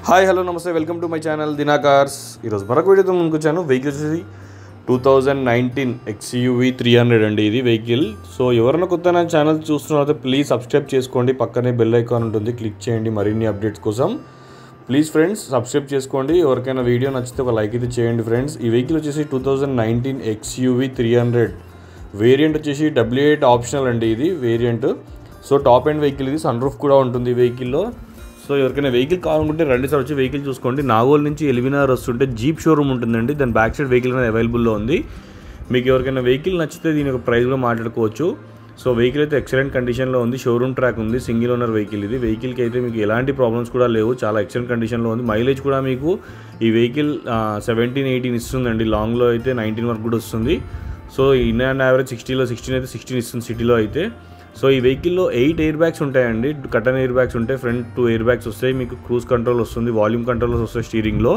Hi hello నమస్తే welcome to my channel దినాకార్స్. ఈరోజు మరొక వీడియోతో ముందుకు వచ్చాను. వెహికల్ వచ్చేసి 2019 XUV 300 అండి ఇది వెహికల్. సో ఎవరైనా కొత్త నా ఛానల్ చూస్తున్నారైతే ప్లీజ్ సబ్స్క్రైబ్ చేసుకోండి, పక్కనే బెల్ ఐకాన్ ఉంటుంది, క్లిక్ చేయండి మరిన్ని అప్డేట్స్ కోసం. ప్లీజ్ ఫ్రెండ్స్ సబ్స్క్రైబ్ చేసుకోండి. ఎవరికైనా వీడియో నచ్చితే ఒక లైక్ అయితే చేయండి ఫ్రెండ్స్. ఈ వెహికల్ వచ్చేసి 2019 XUV 300 వేరియంట్ వచ్చేసి W8 ఆప్షనల్ అండి ఇది variant. So top end vehicle ఇది, సన్ రూఫ్ కూడా ఉంటుంది ఈ వెహికల్లో. సో ఎవరికైనా వెహికల్ కావాలనుకుంటే రండి సార్, వచ్చి వెహికల్ చూసుకోండి. నాగోల్ నుంచి ఎలివినార్ వస్తుంటే జీప్ షోరూమ్ ఉంటుందండి, దాని బ్యాక్ సైడ్ వెహికల్ అనేది అవైలబుల్లో ఉంది. మీకు ఎవరికైనా వెహికల్ నచ్చితే దీని యొక్క ప్రైస్లో మాట్లాడుకోవచ్చు. సో వెహికల్ అయితే ఎక్సలెంట్ కండిషన్లో ఉంది, షోరూమ్ ట్రాక్ ఉంది, సింగిల్ ఓనర్ వెహికల్ ఇది. వెహికల్కి అయితే మీకు ఎలాంటి ప్రాబ్లమ్స్ కూడా లేవు, చాలా ఎక్సలెంట్ కండిషన్లో ఉంది. మైలేజ్ కూడా మీకు ఈ వెహికల్ 17-18 ఇస్తుందండి, లాంగ్లో అయితే 19 వరకు కూడా వస్తుంది. సో ఇన్ అండ్ యావరేజ్ 16 అయితే 16 ఇస్తుంది సిటీలో అయితే. సో ఈ వెహికల్లో 8 ఎయిర్ బ్యాగ్స్ ఉంటాయండి, కటన్ ఎయిర్ బ్యాగ్స్ ఉంటాయి, ఫ్రంట్ 2 ఎయిర్ బ్యాగ్స్ వస్తాయి, మీకు క్రూజ్ కంట్రోల్ వస్తుంది, వాల్యూమ్ కంట్రోల్స్ వస్తాయి స్టీరింగ్లో.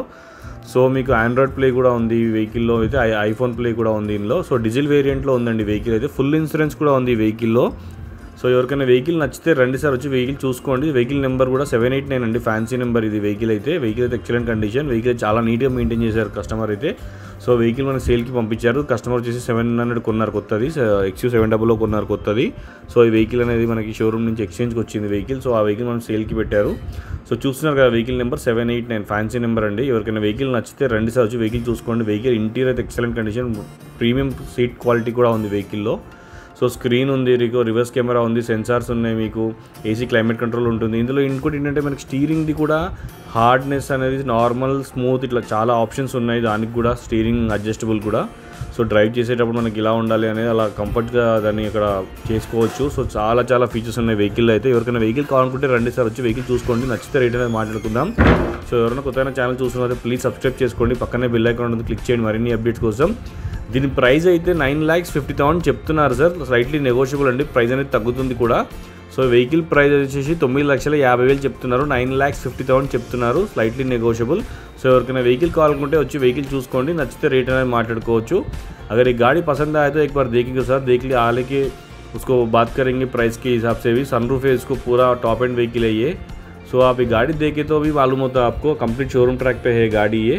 సో మీకు ఆండ్రాయిడ్ ప్లే కూడా ఉంది ఈ వెహికల్లో అయితే, ఐఫోన్ ప్లే కూడా ఉంది ఇందులో. సో డీజిల్ వేరియంట్లో ఉందండి వెహికల్ అయితే, ఫుల్ ఇన్సూరెన్స్ కూడా ఉంది ఈ వెహికల్లో. సో ఎవరికైనా వెహికల్ నచ్చితే రండి సార్, వచ్చి వెహికల్ చూసుకోండి. వెహికల్ నెంబర్ కూడా 789 అండి, ఫ్యాన్సీ నెంబర్ ఇది వెహికల్ అయితే. వెహికల్ అయితే ఎక్సలెంట్ కండిషన్, వెహికల్ చాలా నీట్గా మెయింటైన్ చేశారు కస్టమర్ అయితే. సో వెహికల్ మనకి సేల్కి పంపించారు. కస్టమర్ వచ్చేసి 700 కొన్నారు కొత్తది, XU700 కొన్నారు కొత్తది. సో ఈ వెహికల్ అనేది మనకి షోరూమ్ నుంచి ఎక్స్చేంజ్కి వచ్చింది వెహికల్. సో ఆ వెహికల్ మనం సేల్కి పెట్టారు. సో చూస్తున్నారు కదా వెహికల్ నెంబర్ 789 ఫ్యాన్సీ నెంబర్ అండి. ఎవరికైనా వెహికల్ నచ్చితే రండి సార్, వచ్చి వెహికల్ చూసుకోండి. వెహికల్ ఇంటీరియర్ అయితే excellent condition, premium seat quality కూడా ఉంది వెహికల్లో. సో స్క్రీన్ ఉంది, రివర్స్ కెమెరా ఉంది, సెన్సార్స్ ఉన్నాయి, మీకు ఏసీ క్లైమేట్ కంట్రోల్ ఉంటుంది. ఇందులో ఇంకోటి ఏంటంటే మనకి స్టీరింగ్ది కూడా హార్డ్నెస్ అనేది నార్మల్, స్మూత్, ఇట్లా చాలా ఆప్షన్స్ ఉన్నాయి దానికి కూడా. స్టీరింగ్ అడ్జస్టబుల్ కూడా. సో డ్రైవ్ చేసేటప్పుడు మనకి ఇలా ఉండాలి అనేది అలా కంఫర్ట్గా దాన్ని ఇక్కడ చేసుకోవచ్చు. సో చాలా ఫీచర్స్ ఉన్నాయి వెహికల్లో అయితే. ఎవరికైనా వెహికల్ కావాలనుకుంటే రండి సార్, వచ్చి వెహికల్ చూసుకోండి. నచ్చితే రేట్ అనేది మాట్లాడుకుందాం. సో ఎవరైనా కొత్తగా ఛానల్ చూస్తున్నారైతే ప్లీజ్ సబ్స్క్రైబ్ చేసుకోండి, పక్కనే బెల్ ఐకాన్ ఉంటుంది, క్లిక్ చేయండి మరిన్ని అప్డేట్స్ కోసం. దీని ప్రైస్ అయితే 9,50,000 చెప్తున్నారు సార్, స్లైట్లీ నెగోషియబుల్ అండి, ప్రైస్ అనేది తగ్గుతుంది కూడా. సో వెహికల్ ప్రైస్ వచ్చేసి 9,50,000 చెప్తున్నారు, 9,50,000 చెప్తున్నారు, స్లైట్లీ నెగోషియబుల్. సో ఎవరికైనా వెహికల్ కావాలనుకుంటే వచ్చి వెహికల్ చూసుకోండి, నచ్చితే రేట్ అనేది మాట్లాడుకోవచ్చు. अगर ये गाड़ी पसंद आए तो एक बार देखेंगे सर, देख लिया हाल के उसको बात करेंगे प्राइस के हिसाब से भी. सनरूफ है इसको, पूरा टॉप एंड व्हीकल है ये. सो आप ये गाड़ी देखे तो भी मालूम होता है आपको, कंप्लीट शोरूम ट्रैक पे है गाड़ी ये.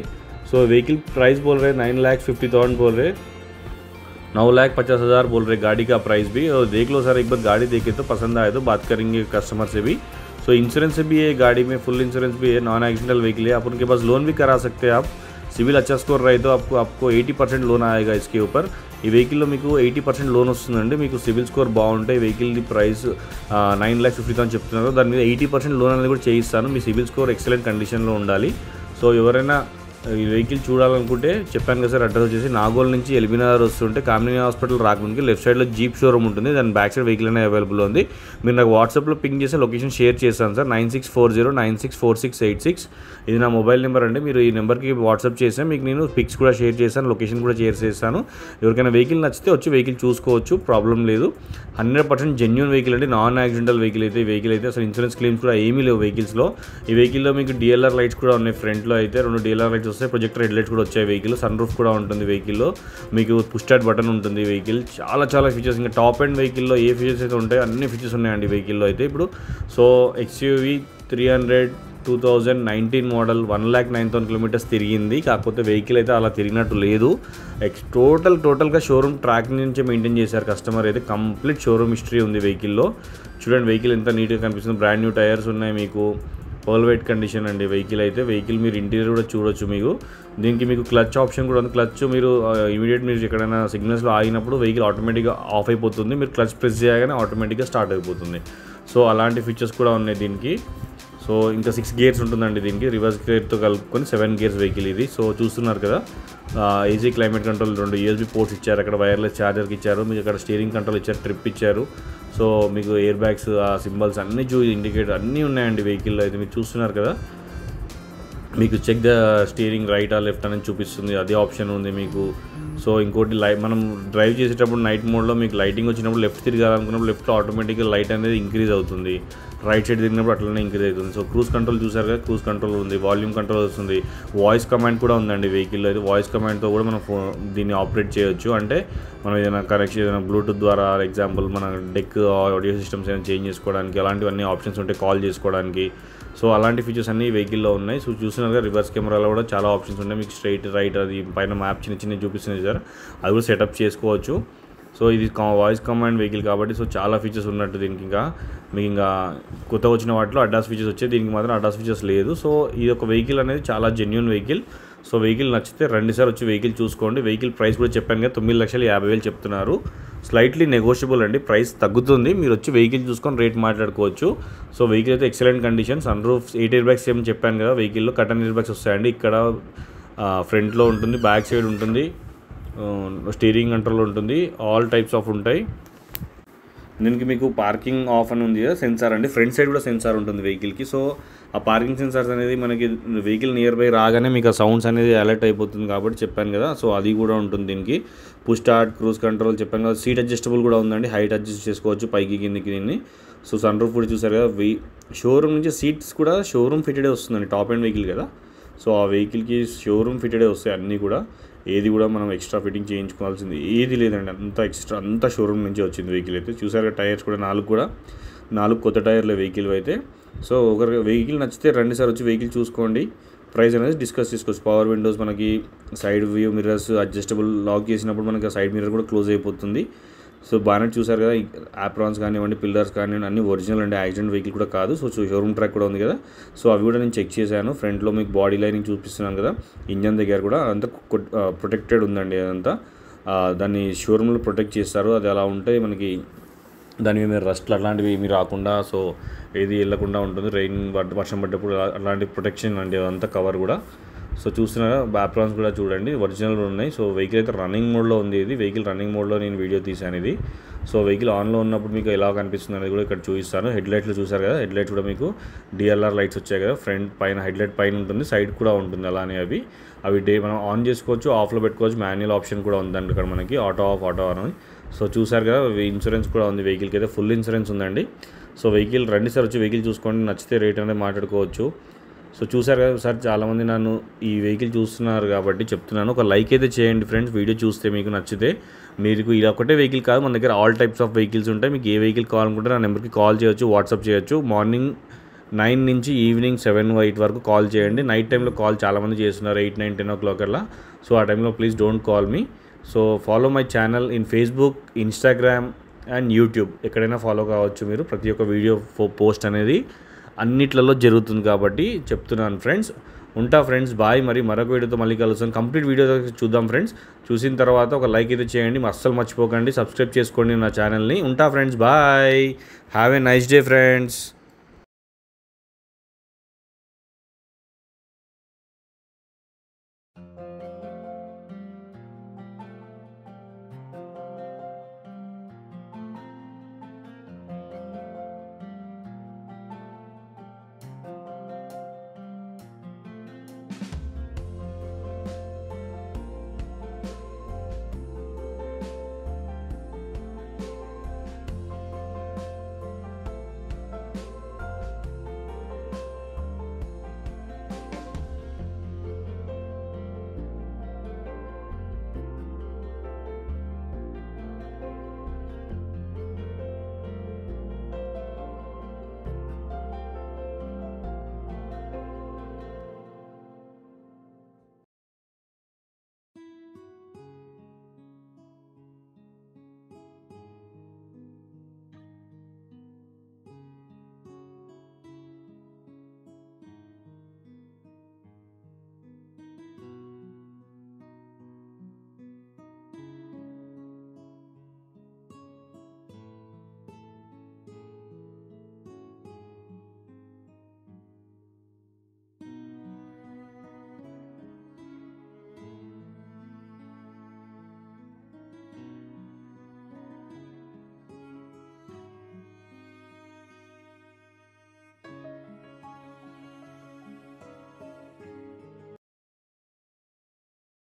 सो व्हीकल प्राइस बोल रहे 9,50,000 बोल रहे, 9,50,000 बोल रहे गाड़ी का प्राइस भी. और देख लो सर, एक बार गाड़ी देखे तो पसंद आए तो बात करेंगे कस्टमर से भी. सो इंश्योरेंस भी है गाड़ी में, फुल इंश्योरेंस भी है, नॉन एक्सीडेंटल व्हीकल है. आप उनके पास लोन भी करा सकते हैं आप, సివిల్ अच्छा స్కోర్ रहे तो आपको 80% లోన్ आएगा इसके ऊपर. ఈ వెహికల్లో మీకు 80% లోన్ వస్తుందండి, మీకు సివిల్ స్కోర్ బాగుంటాయి. వెహికల్ది ప్రైస్ 9,50,000 చెప్తున్నారు, దాని మీద 80% లోన్ అనేది కూడా చేయిస్తాను. మీ సివిల్ స్కోర్ ఎక్సలెంట్ కండిషన్లో ఉండాలి. సో ఎవరైనా ఈ వెహికల్ చూడాలనుకుంటే చెప్పాను కదా సార్, అడ్రస్ వచ్చేసి నాగోల్ నుంచి ఎల్బీనగర్ వస్తుంటే కామినీ హాస్పిటల్ రాకముందుకి లెఫ్ట్ సైడ్లో జీప్ షోరూమ్ ఉంటుంది, దాని బ్యాక్ సైడ్ వెహికల్ అనేది అవైలబుల్ ఉంది. మీరు నాకు వాట్సాప్లో పింక్ చేసి లొకేషన్ షేర్ చేస్తాను సార్, 9640964686. ఇది నా మొబైల్ నెంబర్ అండి. మీరు ఈ నెంబర్కి వాట్సాప్ చేస్తే మీకు నేను పిక్స్ కూడా షేర్ చేస్తాను, లొకేషన్ కూడా షేర్ చేస్తాను. ఎవరికైనా వెహికల్ నచ్చితే వచ్చి వెహికల్ చూసుకోవచ్చు, ప్రాబ్లం లేదు. 100% జెన్యూన్ వెహికల్ అండి, నాన్ యాక్సిడెంటల్ వెహికల్ అయితే. వెహికల్ అయితే అసలు ఇన్సూరెన్స్ క్లెయిమ్స్ కూడా ఏమీ లేవు వెహికల్స్లో. ఈ వెహికల్లో మీకు DLR లైట్స్ కూడా ఉన్నాయి, ఫ్రంట్లో అయితే 2 DLR లైట్స్ వస్తాయి, ప్రొజెక్టర్ హెడ్ లైట్స్ కూడా వచ్చాయి వెహికల్. సన్ రూఫ్ కూడా ఉంటుంది వెహికల్లో, మీకు పుష్ స్టార్ట్ బటన్ ఉంటుంది వెహికల్. చాలా ఫీచర్స్, ఇంకా టాప్ ఎండ్ వెహికల్లో ఏ ఫీచర్స్ అయితే ఉంటాయో అన్ని ఫీచర్స్ ఉన్నాయండి వెహికల్లో అయితే. ఇప్పుడు సో XUV 300 2019 మోడల్ 1,09,000 కిలోమీటర్స్ తిరిగింది. కాకపోతే వెహికల్ అయితే అలా తిరిగినట్టు లేదు, టోటల్గా షోరూమ్ ట్రాక్ నుంచి మెయింటైన్ చేశారు కస్టమర్ అయితే. కంప్లీట్ షోరూమ్ హిస్టరీ ఉంది వెహికల్లో. చూడండి వెహికల్ ఎంత నీట్గా కనిపిస్తుంది, బ్రాండ్ న్యూ టైర్స్ ఉన్నాయి మీకు, పర్ల్ వైట్ కండిషన్ అండి వెహికల్ అయితే. వెహికల్ మీరు ఇంటీరియర్ కూడా చూడొచ్చు. మీకు దీనికి మీకు క్లచ్ ఆప్షన్ కూడా ఉంది. క్లచ్ మీరు ఇమీడియట్ మీరు ఎక్కడైనా సిగ్నల్స్లో ఆగినప్పుడు వెహికల్ ఆటోమేటిక్గా ఆఫ్ అయిపోతుంది, మీరు క్లచ్ ప్రెస్ చేయగానే ఆటోమేటిక్గా స్టార్ట్ అయిపోతుంది. సో అలాంటి ఫీచర్స్ కూడా ఉన్నాయి దీనికి. సో ఇంకా 6 గేర్స్ ఉంటుందండి దీనికి, రివర్స్ గేర్తో కలుపుకొని 7 గేర్స్ వెహికల్ ఇది. సో చూస్తున్నారు కదా, AC climate control, 2 USB ports ఇచ్చారు, అక్కడ వైర్లెస్ ఛార్జర్కి ఇచ్చారు, మీకు అక్కడ స్టీరింగ్ కంట్రోల్ ఇచ్చారు, ట్రిప్ ఇచ్చారు. సో మీకు ఎయిర్ బ్యాగ్స్, సింబల్స్ అన్నీ ఇండికేటర్ అన్నీ ఉన్నాయండి వెహికల్లో అయితే. మీరు చూస్తున్నారు కదా, మీకు చెక్ ద స్టీరింగ్ రైటా లెఫ్ట్ అనేది చూపిస్తుంది, అదే ఆప్షన్ ఉంది మీకు. సో ఇంకోటి మనం డ్రైవ్ చేసేటప్పుడు నైట్ మోడ్లో మీకు లైటింగ్ వచ్చినప్పుడు లెఫ్ట్ తిరగాలనుకున్నప్పుడు లెఫ్ట్లో ఆటోమేటిక్గా లైట్ అనేది ఇంక్రీజ్ అవుతుంది, రైట్ సైడ్ తిరిగినప్పుడు అట్లనే ఇంక్రీజ్ అవుతుంది. సో క్రూజ్ కంట్రోల్ చూసారు కదా, క్రూజ్ కంట్రోల్ ఉంది, వాల్యూమ్ కంట్రోల్ వస్తుంది, వాయిస్ కమాండ్ కూడా ఉందండి వెహికల్లో అయితే. వాయిస్ కమాండ్తో కూడా మనం దీన్ని ఆపరేట్ చేయొచ్చు. అంటే మనం ఏదైనా కనెక్షన్, ఏదైనా బ్లూటూత్ ద్వారా ఎగ్జాంపుల్ మన డెక్ ఆడియో సిస్టమ్స్ ఏదైనా చేంజ్ చేసుకోవడానికి అలాంటివన్నీ ఆప్షన్స్ ఉంటాయి, కాల్ చేసుకోవడానికి. సో అలాంటి ఫీచర్స్ అన్ని వెహికల్లో ఉన్నాయి. సో చూసినారుగా రివర్స్ కెమెరాలో కూడా చాలా ఆప్షన్స్ ఉన్నాయి. మీకు స్ట్రైట్ రైట్ అది పైన మ్యాప్ చిన్న చూపిస్తుంది సార్, అది కూడా సెటప్ చేసుకోవచ్చు. సో ఇది వాయిస్ కమాండ్ వెహికల్ కాబట్టి సో చాలా ఫీచర్స్ ఉన్నట్టు దీనికి. ఇంకా మీకు ఇంకా కొత్తగా వచ్చిన వాటిలో అడ్డాస్ ఫీచర్స్ వచ్చాయి, దీనికి మాత్రం అడ్డాస్ ఫీచర్స్ లేదు. సో ఇది ఒక వెహికల్ అనేది చాలా జెన్యూన్ వెహికల్. సో వెహికల్ నచ్చితే రెండుసార్లు వచ్చి వెహికల్ చూసుకోండి. వెహికల్ ప్రైస్ కూడా చెప్పాను కదా, 9,50,000 చెప్తున్నారు. స్లైట్లీ నెగోషియబుల్ అండి, ప్రైస్ తగ్గుతుంది. మీరు వచ్చి వెహికల్ చూసుకొని రేట్ మాట్లాడుకోవచ్చు. సో వెహికల్ అయితే excellent condition. Sunroof 8 airbags ఏం చెప్పాను కదా, వెహికల్లో కటన్ ఎయిర్ బ్యాగ్స్ వస్తాయండి. ఇక్కడ ఫ్రంట్లో ఉంటుంది, బ్యాక్ సైడ్ ఉంటుంది, స్టీరింగ్ కంట్రోల్ ఉంటుంది, ఆల్ టైప్స్ ఆఫ్ ఉంటాయి. దీనికి మీకు పార్కింగ్ ఆఫ్ అని ఉంది కదా సెన్సార్ అండి, ఫ్రంట్ సైడ్ కూడా సెన్సార్ ఉంటుంది వెహికల్కి. సో ఆ పార్కింగ్ సెన్సార్స్ అనేది మనకి వెహికల్ నియర్ బై రాగానే మీకు ఆ సౌండ్స్ అనేది అలర్ట్ అయిపోతుంది కాబట్టి చెప్పాను కదా. సో అది కూడా ఉంటుంది దీనికి. పుష్ స్టార్ట్, క్రూజ్ కంట్రోల్ చెప్పాను కదా. సీట్ అడ్జస్టబుల్ కూడా ఉందండి, హైట్ అడ్జస్ట్ చేసుకోవచ్చు పైకి కిందికి దీన్ని. సో సన్ రూఫ్ కూడా చూసారు కదా. షోరూమ్ నుంచి సీట్స్ కూడా షోరూమ్ ఫిటెడే వస్తుందండి, టాప్ ఎండ్ వెహికల్ కదా. సో ఆ వెహికల్కి షోరూమ్ ఫిటెడే వస్తాయి అన్నీ కూడా. ఏది కూడా మనం ఎక్స్ట్రా ఫిట్టింగ్ చేయించుకోవాల్సింది ఏది లేదండి, అంతా షోరూమ్ నుంచి వచ్చింది వెహికల్ అయితే. చూసారు టైర్స్ కూడా 4 కొత్త టైర్ల వెహికల్ అయితే. సో ఒక వెహికల్ నచ్చితే రెండుసార్లు వచ్చి వెహికల్ చూసుకోండి, ప్రైస్ అనేది డిస్కస్ చేసుకోవచ్చు. పవర్ విండోస్, మనకి side view mirrors adjustable, lock చేసినప్పుడు మనకి ఆ సైడ్ మిర్రర్ కూడా క్లోజ్ అయిపోతుంది. సో బానెట్ చూసారు కదా, ఆప్రాన్స్ కానివ్వండి, పిల్లర్స్ కానివ్వండి అన్ని ఒరిజినల్ అండి, యాక్సిడెంట్ వెహికల్ కూడా కాదు. సో షోరూమ్ ట్రాక్ కూడా ఉంది కదా. సో అవి కూడా నేను చెక్ చేశాను. ఫ్రంట్లో మీకు బాడీ లైనింగ్ చూపిస్తున్నాను కదా, ఇంజన్ దగ్గర కూడా అంతా ప్రొటెక్టెడ్ ఉందండి. అదంతా దాన్ని షోరూంలో ప్రొటెక్ట్ చేస్తారు. అది అలా ఉంటే మనకి దాని మీద రస్ట్లు అట్లాంటివి ఏమీ రాకుండా, సో ఏది వెళ్ళకుండా ఉంటుంది. వర్షం పడ్డప్పుడు అలాంటి ప్రొటెక్షన్ అండి అదంతా కవర్ కూడా. సో చూస్తున్నారా, బ్యాక్గ్రౌండ్స్ కూడా చూడండి ఒరిజినల్ ఉన్నాయి. సో వెహికల్ అయితే రన్నింగ్ మోడ్లో ఉంది. ఇది వెహికల్ రన్నింగ్ మోడ్లో నేను వీడియో తీశాను ఇది. సో వెహికల్ ఆన్లో ఉన్నప్పుడు మీకు ఎలా కనిపిస్తుంది అనేది కూడా ఇక్కడ చూపిస్తాను. హెడ్లైట్లు చూసారు కదా, హెడ్లైట్స్ కూడా మీకు డిఎల్ఆర్ లైట్స్ వచ్చాయి కదా. ఫ్రంట్ పైన హెడ్లైట్ పైన ఉంటుంది, సైడ్ కూడా ఉంటుంది అలానే. అవి మనం ఆన్ చేసుకోవచ్చు, ఆఫ్లో పెట్టుకోవచ్చు. మాన్యువల్ ఆప్షన్ కూడా ఉందండి ఇక్కడ మనకి, ఆటో ఆఫ్ ఆటో అని. సో చూసారు కదా, ఇన్సూరెన్స్ కూడా ఉంది వెహికల్కి అయితే, ఫుల్ ఇన్సూరెన్స్ ఉందండి. సో వెహికల్ రండి సార్, వచ్చి వెహికల్ చూసుకోండి, నచ్చితే రేట్ అనేది మాట్లాడుకోవచ్చు. సో చూసారు కదా సార్, చాలామంది నన్ను ఈ వెహికల్ చూస్తున్నారు కాబట్టి చెప్తున్నాను, ఒక లైక్ అయితే చేయండి ఫ్రెండ్స్. వీడియో చూస్తే మీకు నచ్చితే. మీకు ఇలా ఒకటే వెహికల్ కాదు, మన దగ్గర ఆల్ టైప్స్ ఆఫ్ వెహికల్స్ ఉంటాయి. మీకు ఏ వెహికల్ కావాలనుకుంటే నా నెంబర్కి కాల్ చేయొచ్చు, వాట్సాప్ చేయొచ్చు. మార్నింగ్ 9 నుంచి ఈవినింగ్ 7, 8 వరకు కాల్ చేయండి. నైట్ టైంలో కాల్ చాలామంది చేస్తున్నారు, 8, 9, 10 o'clock అలా. సో ఆ టైంలో please don't call me. So follow my channel in Facebook, Instagram and YouTube. ఎక్కడైనా ఫాలో కావచ్చు మీరు. ప్రతి ఒక్క వీడియో పోస్ట్ అనేది అన్నిట్లలో జరుగుతుంది కాబట్టి చెప్తున్నాను ఫ్రెండ్స్. ఉంటా ఫ్రెండ్స్, బాయ్. మరొక వీడియోతో మళ్ళీ కలుస్తాను. కంప్లీట్ వీడియో చూద్దాం ఫ్రెండ్స్. చూసిన తర్వాత ఒక లైక్ అయితే చేయండి, అస్సలు మర్చిపోకండి. సబ్స్క్రైబ్ చేసుకోండి నా ఛానల్ని. ఉంటా friends, bye. Have a nice day friends.